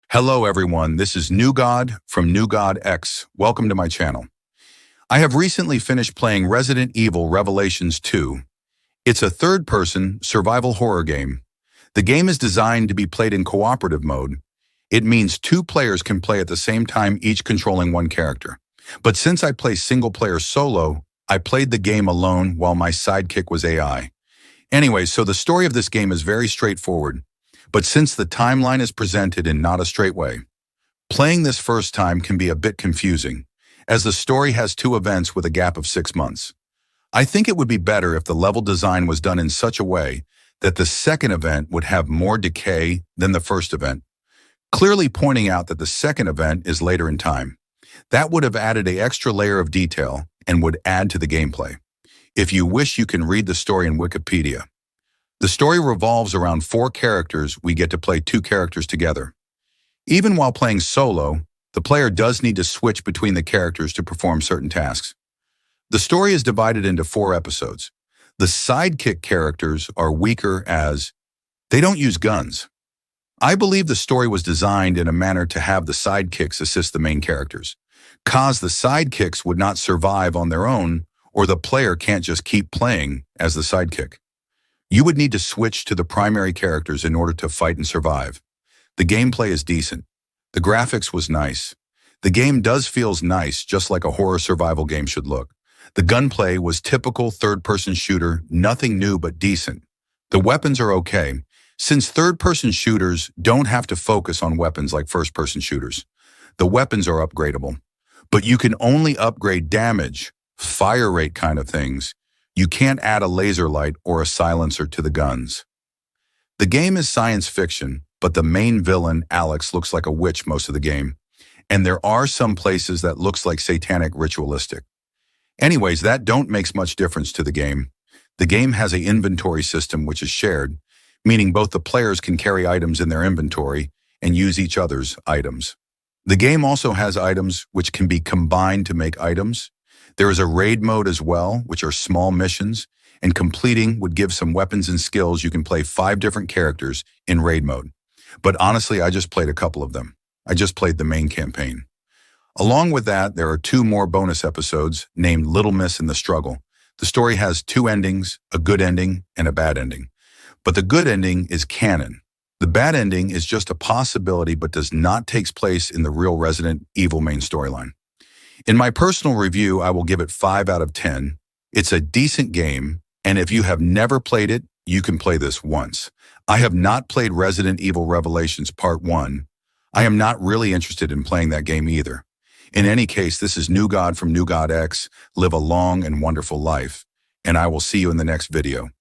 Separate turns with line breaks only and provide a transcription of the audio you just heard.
Hello everyone, this is New God from New God X. Welcome to my channel. I have recently finished playing Resident Evil Revelations 2. It's a third-person survival horror game. The game is designed to be played in cooperative mode. It means two players can play at the same time, each controlling one character. But since I play single-player solo, I played the game alone while my sidekick was AI. Anyway, so the story of this game is very straightforward. But since the timeline is presented in not a straight way, playing this first time can be a bit confusing, as the story has two events with a gap of 6 months. I think it would be better if the level design was done in such a way that the second event would have more decay than the first event, clearly pointing out that the second event is later in time. That would have added an extra layer of detail and would add to the gameplay. If you wish, you can read the story in Wikipedia. The story revolves around 4 characters. We get to play 2 characters together. Even while playing solo, the player does need to switch between the characters to perform certain tasks. The story is divided into 4 episodes. The sidekick characters are weaker as they don't use guns. I believe the story was designed in a manner to have the sidekicks assist the main characters, cause the sidekicks would not survive on their own, or the player can't just keep playing as the sidekick. You would need to switch to the primary characters in order to fight and survive. The gameplay is decent. The graphics was nice. The game does feels nice, just like a horror survival game should look. The gunplay was typical third-person shooter, nothing new but decent. The weapons are okay, since third-person shooters don't have to focus on weapons like first-person shooters. The weapons are upgradable, but you can only upgrade damage, fire rate kind of things. You can't add a laser light or a silencer to the guns. The game is science fiction, but the main villain, Alex, looks like a witch most of the game, and there are some places that looks like satanic ritualistic. Anyways, that don't makes much difference to the game. The game has an inventory system which is shared, meaning both the players can carry items in their inventory and use each other's items. The game also has items which can be combined to make items. There is a raid mode as well, which are small missions, and completing would give some weapons and skills. You can play 5 different characters in raid mode. But honestly, I just played a couple of them. I just played the main campaign. Along with that, there are 2 more bonus episodes named Little Miss and the Struggle. The story has 2 endings, a good ending and a bad ending. But the good ending is canon. The bad ending is just a possibility but does not take place in the real Resident Evil main storyline. In my personal review, I will give it 5 out of 10. It's a decent game, and if you have never played it, you can play this once. I have not played Resident Evil Revelations Part 1. I am not really interested in playing that game either. In any case, this is New God from New God X. Live a long and wonderful life, and I will see you in the next video.